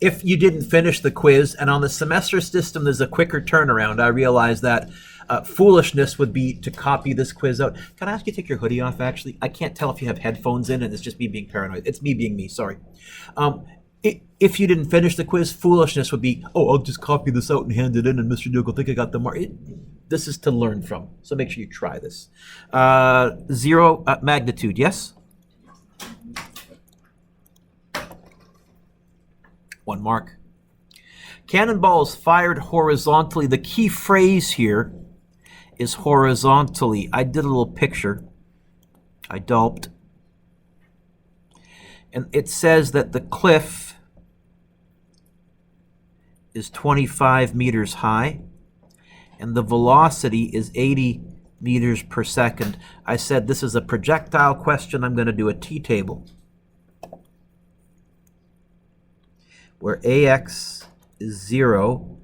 If you didn't finish the quiz, and on the semester system there's a quicker turnaround, I realize that foolishness would be to copy this quiz out. Can I ask you to take your hoodie off, actually? I can't tell if you have headphones in, and it's just me being paranoid. It's me being me, sorry. If you didn't finish the quiz, foolishness would be, oh, I'll just copy this out and hand it in, and Mr. Duke will think I got the mark. This is to learn from, so make sure you try this. 0 magnitude, yes? 1 mark. Cannonballs fired horizontally. The key phrase here is horizontally. I did a little picture. I dolloped. And it says that the cliff is 25 meters high and the velocity is 80 meters per second. I said this is a projectile question. I'm going to do a t-table where ax is 0,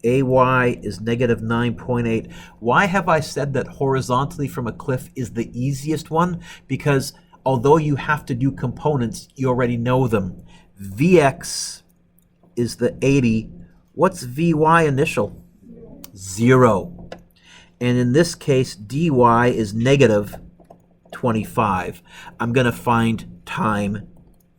ay is negative 9.8. Why have I said that horizontally from a cliff is the easiest one? Because although you have to do components, you already know them. Vx is the 80. What's Vy initial? 0. And in this case, dy is negative 25. I'm going to find time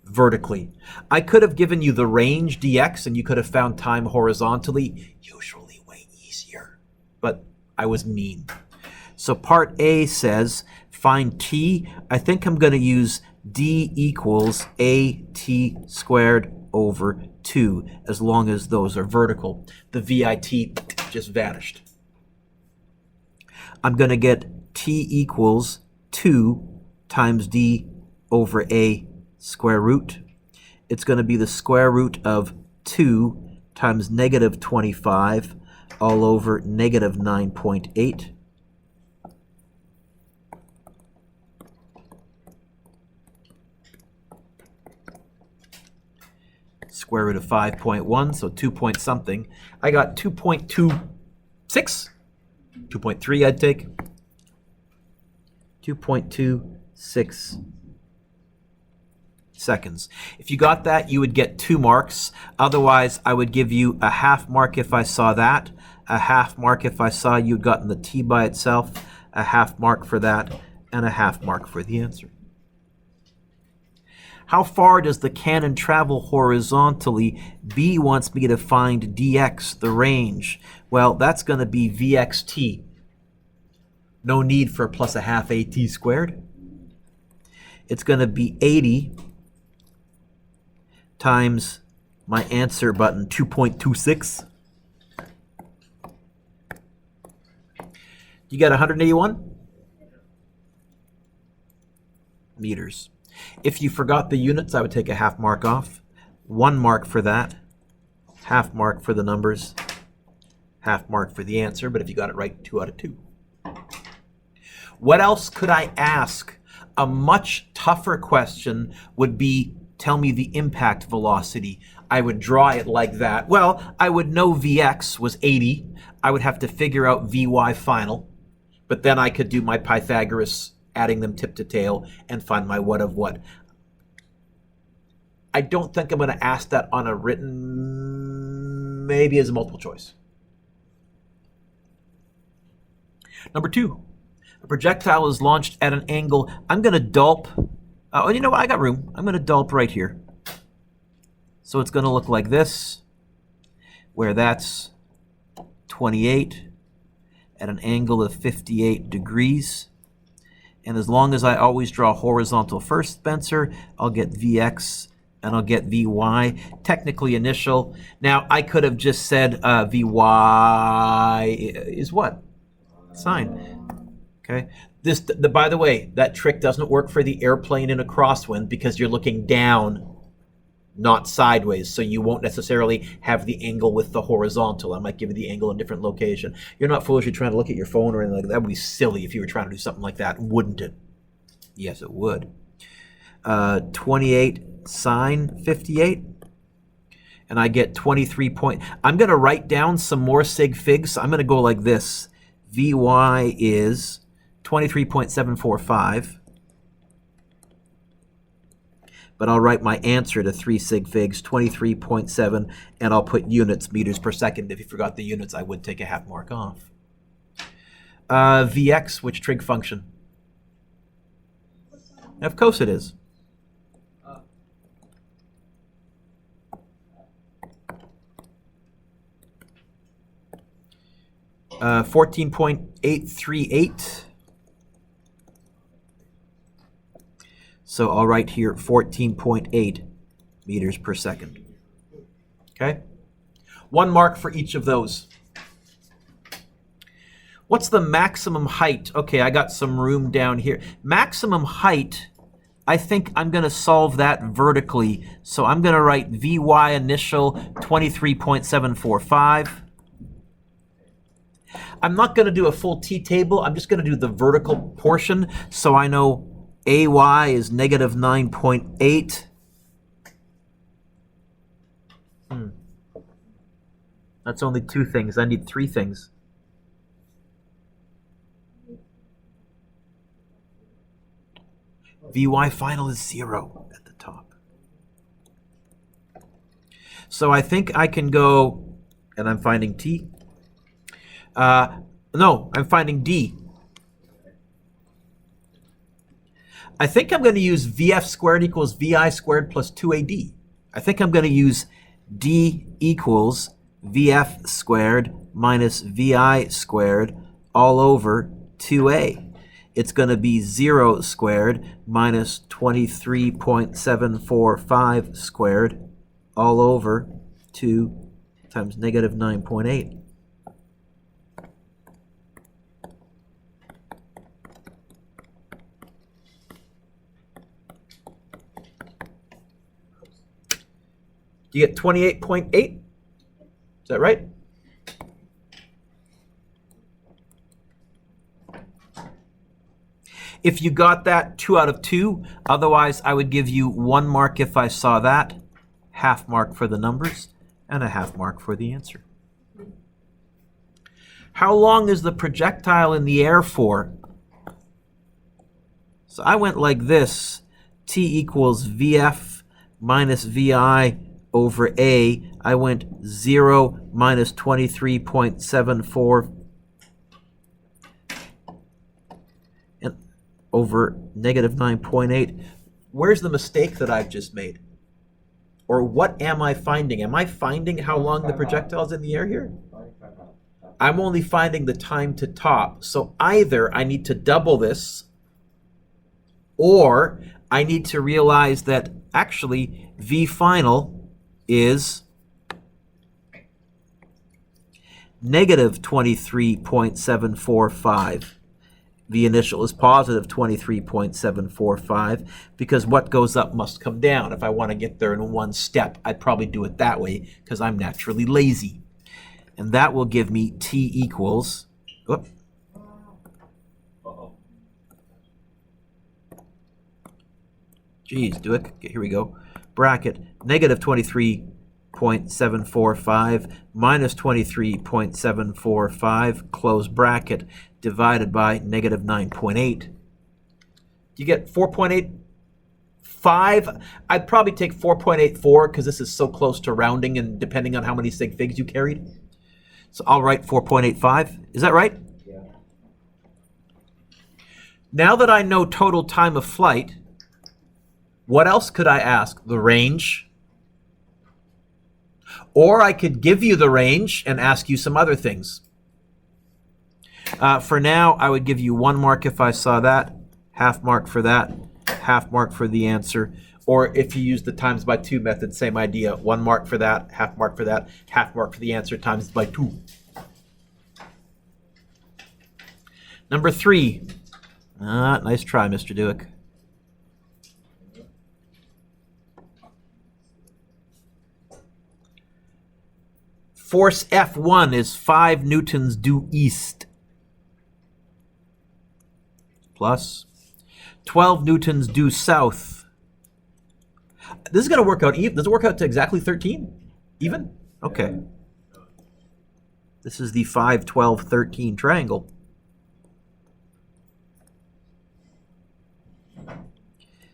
vertically. I could have given you the range dx and you could have found time horizontally. Usually way easier. But I was mean. So part A says find t. I think I'm going to use d equals at squared over 2 as long as those are vertical. The VIT just vanished. I'm going to get t equals 2 times d over a square root. It's going to be the square root of 2 times negative 25 all over negative 9.8. Square root of 5.1, so 2 point something. I got 2.26, 2.3 I'd take. 2.26 seconds. If you got that, you would get 2 marks. Otherwise, I would give you a half mark if I saw that, a half mark if I saw you'd gotten the t by itself, a half mark for that, and a half mark for the answer. How far does the cannon travel horizontally? B wants me to find dx, the range. Well, that's going to be vxt. No need for plus a half at squared. It's going to be 80 times my answer button, 2.26. You got 181 meters. If you forgot the units, I would take a half mark off. 1 mark for that, half mark for the numbers, half mark for the answer, but if you got it right, 2 out of 2. What else could I ask? A much tougher question would be, tell me the impact velocity. I would draw it like that. Well, I would know Vx was 80. I would have to figure out Vy final, but then I could do my Pythagoras, adding them tip to tail, and find my what of what. I don't think I'm going to ask that on a written, maybe as a multiple choice. Number 2, a projectile is launched at an angle. I'm going to dulp. Oh, you know what? I got room. I'm going to dulp right here. So it's going to look like this, where that's 28 at an angle of 58 degrees. And as long as I always draw horizontal first, Spencer, I'll get Vx and I'll get Vy. Technically initial. Now, I could have just said Vy is what? Sine. Okay. By the way, that trick doesn't work for the airplane in a crosswind because you're looking down, not sideways, so you won't necessarily have the angle with the horizontal. I might give you the angle in a different location. You're not foolishly trying to look at your phone or anything like that. That would be silly if you were trying to do something like that, wouldn't it? Yes, it would. 28 sine 58, and I get 23 point. I'm going to write down some more sig figs. I'm going to go like this. Vy is 23.745 but I'll write my answer to 3 sig figs, 23.7, and I'll put units, meters per second. If you forgot the units, I would take a half mark off. Vx, which trig function? Of course it is. 14.838. So I'll write here 14.8 meters per second. Okay? 1 mark for each of those. What's the maximum height? Okay, I got some room down here. Maximum height, I think I'm going to solve that vertically. So I'm going to write Vy initial 23.745. I'm not going to do a full t-table. I'm just going to do the vertical portion. So I know Ay is negative 9.8. That's only 2 things. I need 3 things. Vy final is 0 at the top. So I think I can go, and I'm finding t. No, I'm finding d. I think I'm going to use Vf squared equals Vi squared plus 2AD. I think I'm going to use d equals Vf squared minus Vi squared all over 2a. It's going to be 0 squared minus 23.745 squared all over 2 times negative 9.8. You get 28.8? Is that right? If you got that, 2 out of 2. Otherwise, I would give you 1 mark if I saw that, half mark for the numbers, and a half mark for the answer. How long is the projectile in the air for? So I went like this. T equals Vf minus Vi over A. I went 0 minus 23.74 and over negative 9.8. Where's the mistake that I've just made? Or what am I finding? Am I finding how long the projectile is in the air here? I'm only finding the time to top. So either I need to double this, or I need to realize that actually V final is negative 23.745. The initial is positive 23.745 because what goes up must come down. If I want to get there in 1 step, I'd probably do it that way because I'm naturally lazy. And that will give me T equals, geez, do it. Here we go. Bracket, negative 23.745 minus 23.745, close bracket, divided by negative 9.8. You get 4.85. I'd probably take 4.84 because this is so close to rounding and depending on how many sig figs you carried. So I'll write 4.85. Is that right? Yeah. Now that I know total time of flight, what else could I ask? The range. Or I could give you the range and ask you some other things. For now, I would give you 1 mark if I saw that, half mark for that, half mark for the answer. Or if you use the times by 2 method, same idea. 1 mark for that, half mark for that, half mark for the answer times by 2. Number 3. Nice try, Mr. Dewick. Force F1 is 5 newtons due east. Plus 12 newtons due south. This is going to work out even. Does it work out to exactly 13? Even? Okay. This is the 5, 12, 13 triangle.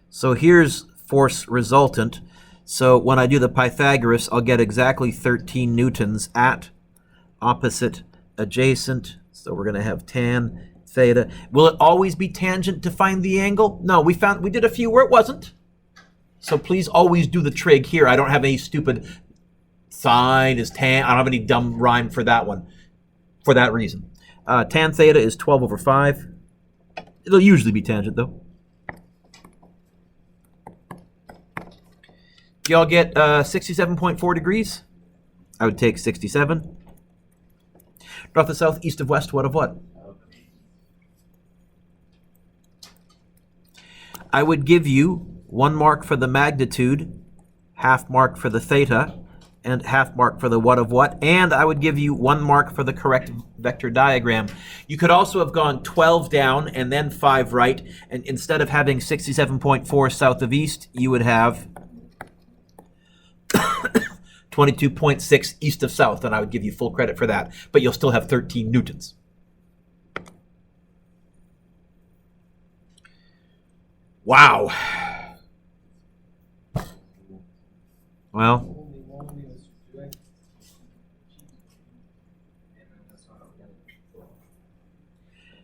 So here's force resultant. So when I do the Pythagoras, I'll get exactly 13 newtons at opposite adjacent. So we're going to have tan theta. Will it always be tangent to find the angle? No, we did a few where it wasn't. So please always do the trig here. I don't have any stupid sine is tan. I don't have any dumb rhyme for that one. For that reason. Tan theta is 12 over 5. It'll usually be tangent though. Do y'all get 67.4 degrees? I would take 67. North to south, east of west, what of what? I would give you 1 mark for the magnitude, half mark for the theta, and half mark for the what of what, and I would give you 1 mark for the correct vector diagram. You could also have gone 12 down and then 5 right, and instead of having 67.4 south of east, you would have 22.6 east of south, and I would give you full credit for that, but you'll still have 13 newtons. Wow. Well,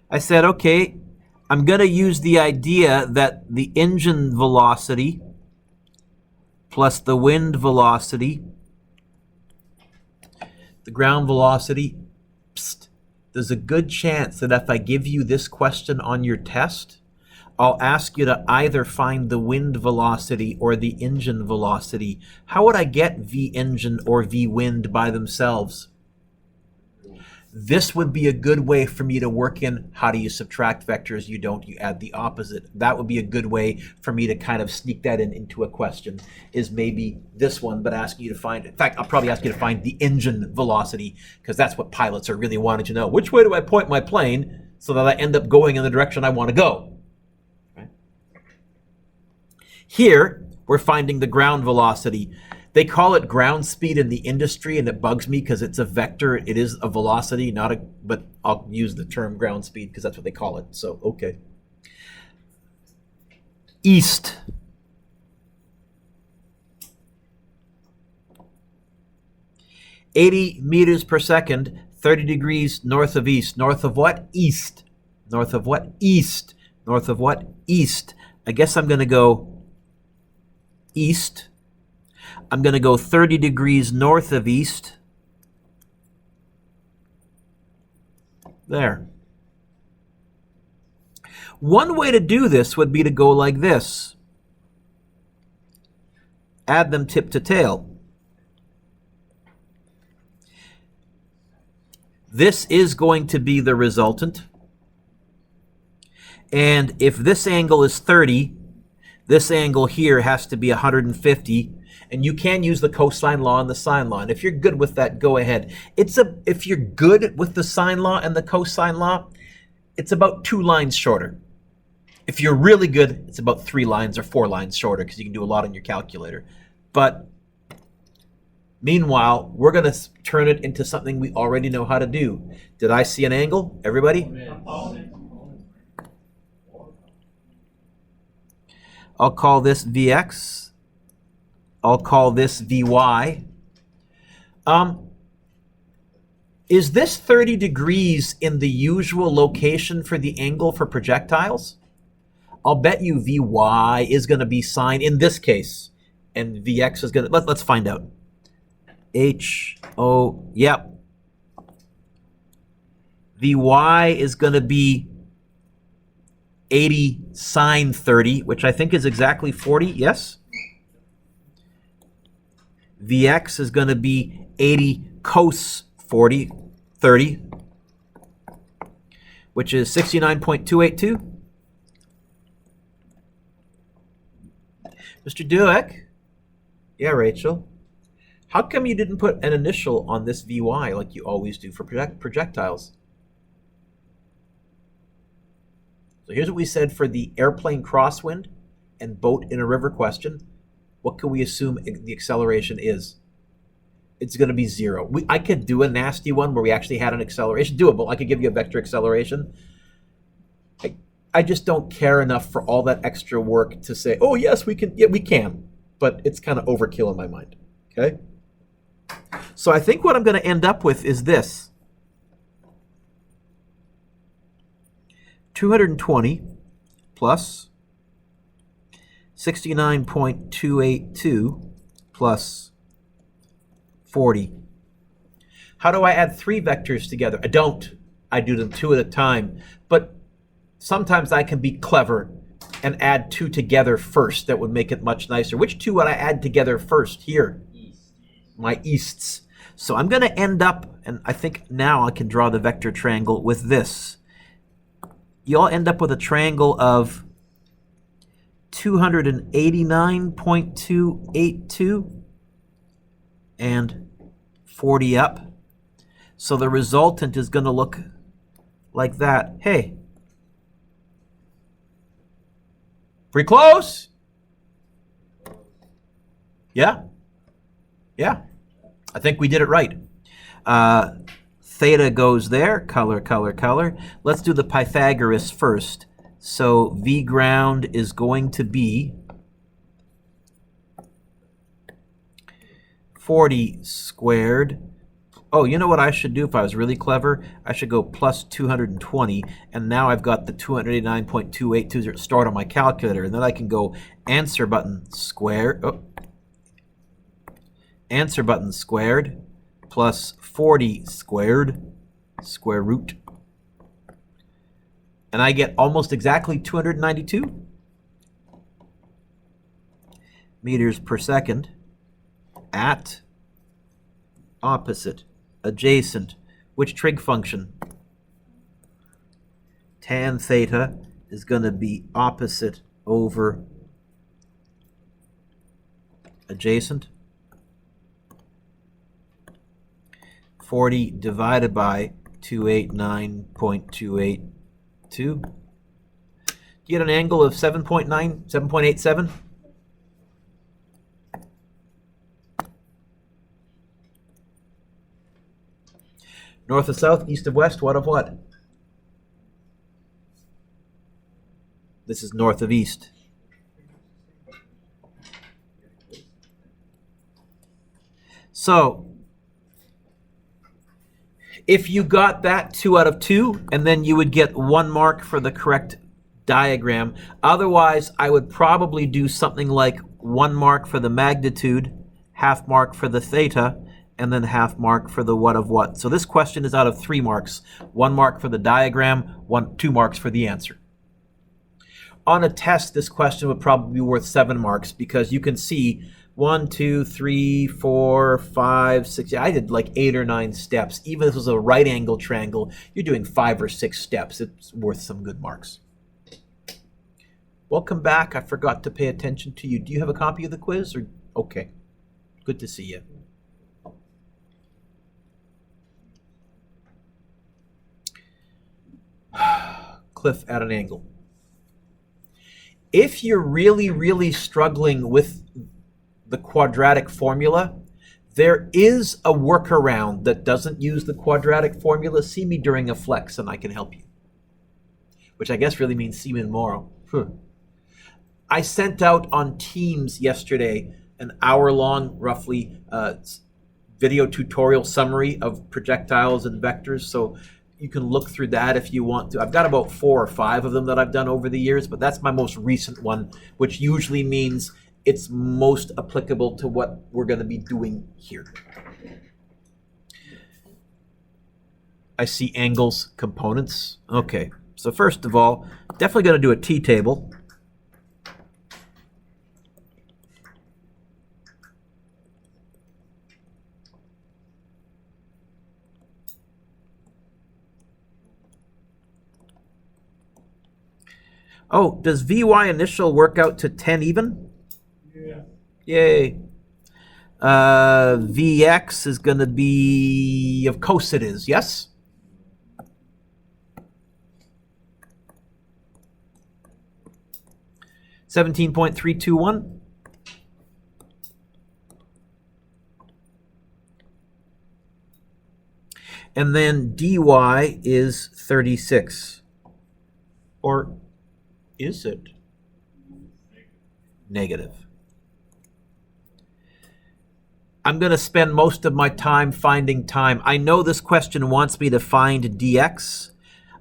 I said, okay, I'm going to use the idea that the engine velocity plus the wind velocity, the ground velocity, there's a good chance that if I give you this question on your test, I'll ask you to either find the wind velocity or the engine velocity. How would I get V engine or V wind by themselves? This would be a good way for me to work in how do you subtract vectors, you don't, you add the opposite. That would be a good way for me to kind of sneak that into a question, is maybe this one, but asking you to find, in fact, I'll probably ask you to find the engine velocity, because that's what pilots are really wanting to know. Which way do I point my plane so that I end up going in the direction I want to go? Right? Here, we're finding the ground velocity. They call it ground speed in the industry, and it bugs me because it's a vector. It is a velocity, not a, but I'll use the term ground speed because that's what they call it. So, okay. East. "80 meters per second, 30 degrees north of east." North of what? East. North of what? East. North of what? East. I guess I'm going to go east. I'm going to go 30 degrees north of east. There. One way to do this would be to go like this. Add them tip to tail. This is going to be the resultant. And if this angle is 30, this angle here has to be 150. And you can use the cosine law and the sine law. And if you're good with that, go ahead. If you're good with the sine law and the cosine law, it's about 2 lines shorter. If you're really good, it's about 3 lines or 4 lines shorter because you can do a lot on your calculator. But meanwhile, we're going to turn it into something we already know how to do. Did I see an angle, everybody? I'll call this Vx. I'll call this Vy. Is this 30 degrees in the usual location for the angle for projectiles? I'll bet you Vy is going to be sine in this case. And Vx is going to, let's find out. Yep. Vy is going to be 80 sine 30, which I think is exactly 40, yes? Vx is going to be 80 cos 30, which is 69.282. Mr. Dueck? Yeah, Rachel. How come you didn't put an initial on this Vy like you always do for projectiles? So here's what we said for the airplane crosswind and boat in a river question. What can we assume the acceleration is? It's going to be 0. I could do a nasty one where we actually had an acceleration. Doable. I could give you a vector acceleration. I just don't care enough for all that extra work to say, oh, yes, we can. Yeah, we can. But it's kind of overkill in my mind. Okay? So I think what I'm going to end up with is this. 220 plus 69.282 plus 40. How do I add three vectors together? I don't. I do them two at a time. But sometimes I can be clever and add two together first. That would make it much nicer. Which two would I add together first? Here. My easts. So I'm going to end up, and I think now I can draw the vector triangle with this. You'll end up with a triangle of 289.282 and 40 up. So the resultant is going to look like that. Hey, pretty close. Yeah. Yeah. I think we did it right. Theta goes there. Color, color, color. Let's do the Pythagoras first. So V ground is going to be 40 squared. Oh, you know what I should do if I was really clever? I should go plus 220, and now I've got the 289.282 stored on my calculator, and then I can go answer button squared. Oh. Answer button squared plus 40 squared square root. And I get almost exactly 292 meters per second at opposite, adjacent. Which trig function? Tan theta is going to be opposite over adjacent. 40 divided by 289.282. Do you get an angle of 7.9, 7.87? North of south, east of west, what of what? This is north of east. So, if you got that 2 out of 2, and then you would get 1 mark for the correct diagram. Otherwise, I would probably do something like 1 mark for the magnitude, half mark for the theta, and then half mark for the what of what. So this question is out of 3 marks. 1 mark for the diagram, 2 marks for the answer. On a test, this question would probably be worth 7 marks because you can see 1, 2, 3, 4, 5, 6. I did like 8 or 9 steps. Even if this was a right angle triangle, you're doing 5 or 6 steps. It's worth some good marks. Welcome back. I forgot to pay attention to you. Do you have a copy of the quiz? Or okay. Good to see you. Cliff at an angle. If you're really, really struggling with the quadratic formula, there is a workaround that doesn't use the quadratic formula. See me during a flex and I can help you. Which I guess really means see me tomorrow. I sent out on Teams yesterday an hour-long, roughly, video tutorial summary of projectiles and vectors. So you can look through that if you want to. I've got about 4 or 5 of them that I've done over the years, but that's my most recent one, which usually means it's most applicable to what we're going to be doing here. I see angles, components. Okay, so first of all, definitely going to do a t-table. Oh, does Vy initial work out to 10 even? Yeah. Yay. Vx is going to be, of course it is, yes? $17.321. And then dy is 36. Or Is it? Negative. I'm going to spend most of my time finding time. I know this question wants me to find dx.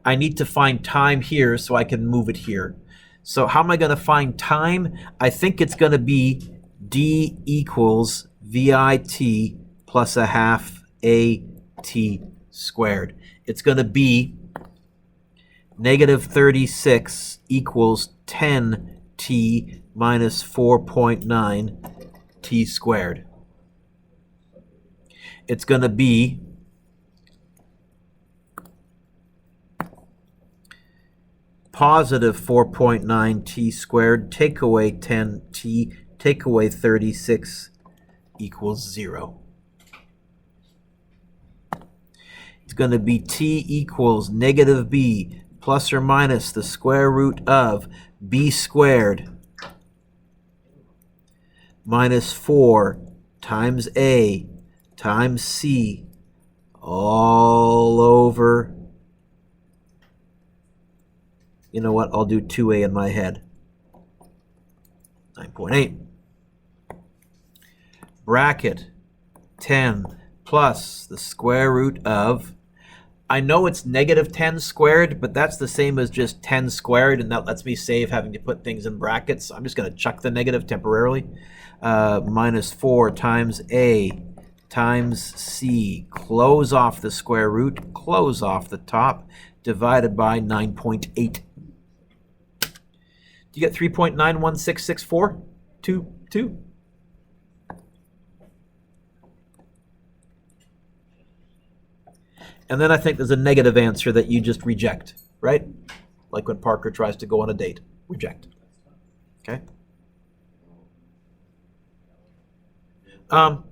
I need to find time here so I can move it here. So how am I going to find time? I think it's going to be d equals VIT plus a half AT squared. It's going to be negative 36 equals 10t minus 4.9 t squared. It's going to be positive 4.9 t squared, take away 10t, take away 36 equals 0. It's going to be t equals negative b plus or minus the square root of b squared minus 4 times a times c all over, you know what, I'll do 2a in my head, 9.8. Bracket 10 plus the square root of, I know it's negative 10 squared, but that's the same as just 10 squared, and that lets me save having to put things in brackets. So I'm just going to chuck the negative temporarily. Minus 4 times a times c, close off the square root, close off the top, divided by 9.8. Do you get 3.91664? 2. And then I think there's a negative answer that you just reject, right? Like when Parker tries to go on a date. Reject. Okay? Am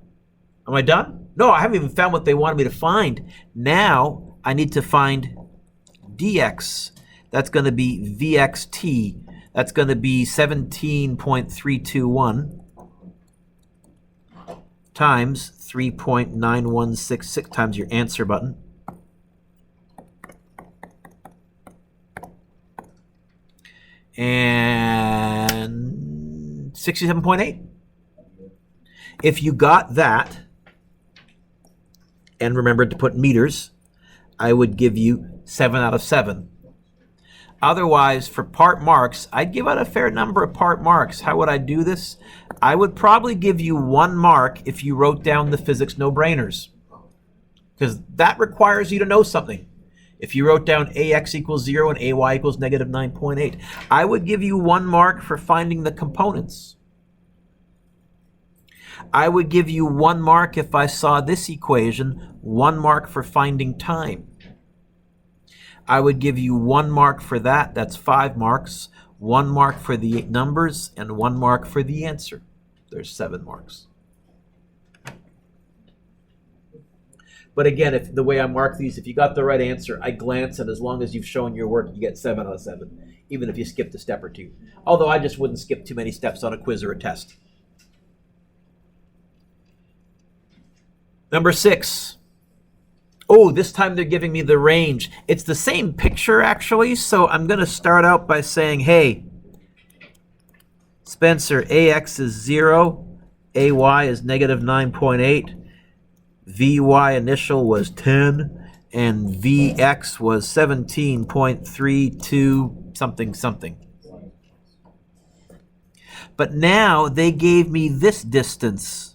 I done? No, I haven't even found what they wanted me to find. Now I need to find dx. That's going to be vxt. That's going to be 17.321 times 3.9166 times your answer button. And 67.8. If you got that, and remembered to put meters, I would give you 7 out of 7. Otherwise, for part marks, I'd give out a fair number of part marks. How would I do this? I would probably give you 1 mark if you wrote down the physics no-brainers, because that requires you to know something. If you wrote down ax equals 0 and ay equals negative 9.8, I would give you 1 mark for finding the components. I would give you 1 mark if I saw this equation, 1 mark for finding time. I would give you 1 mark for that, that's 5 marks, 1 mark for the numbers, and 1 mark for the answer. There's 7 marks. But again, if the way I mark these, if you got the right answer, I glance, and as long as you've shown your work, you get 7 out of 7, even if you skipped a step or 2. Although I just wouldn't skip too many steps on a quiz or a test. Number 6. Oh, this time they're giving me the range. It's the same picture, actually, so I'm going to start out by saying, hey, Spencer, ax is 0, ay is negative 9.8, vy initial was 10, and vx was 17.32 something something. But now they gave me this distance.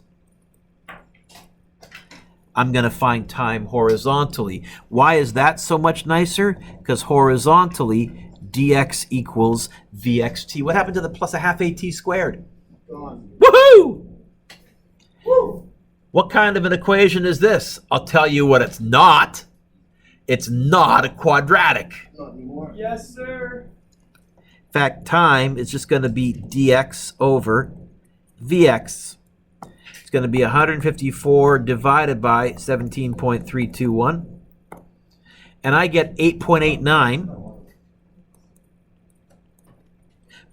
I'm going to find time horizontally. Why is that so much nicer? Because horizontally, dx equals vxt. What happened to the plus a half at squared? Gone. Woohoo! Woo! What kind of an equation is this? I'll tell you what it's not. It's not a quadratic. Not anymore. Yes, sir. In fact, time is just going to be dx over vx. It's going to be 154 divided by 17.321. And I get 8.89.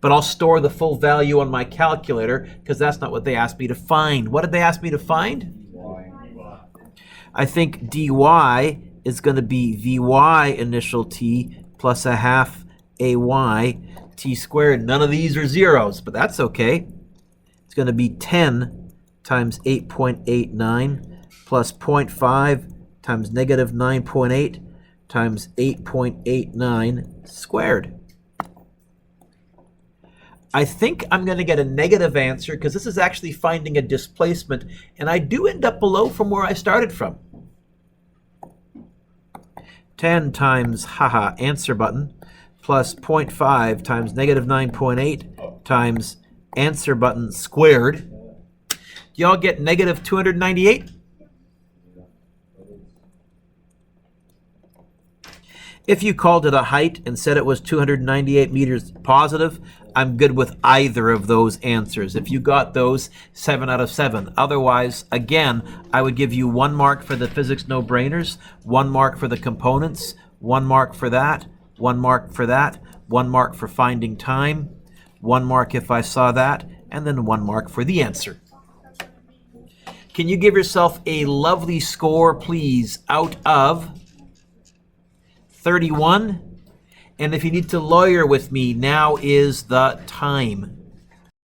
But I'll store the full value on my calculator because that's not what they asked me to find. What did they ask me to find? I think dy is going to be vy initial t plus a half ay t squared. None of these are zeros, but that's okay. It's going to be 10 times 8.89 plus 0.5 times negative 9.8 times 8.89 squared. I think I'm going to get a negative answer because this is actually finding a displacement, and I do end up below from where I started from. 10 times, answer button, plus 0.5 times negative 9.8 times answer button squared. Do y'all get negative 298? If you called it a height and said it was 298 meters positive, I'm good with either of those answers. If you got those, 7 out of 7. Otherwise, again, I would give you 1 mark for the physics no-brainers, 1 mark for the components, 1 mark for that, 1 mark for that, 1 mark for finding time, 1 mark if I saw that, and then 1 mark for the answer. Can you give yourself a lovely score, please, out of 31? And if you need to lawyer with me, now is the time.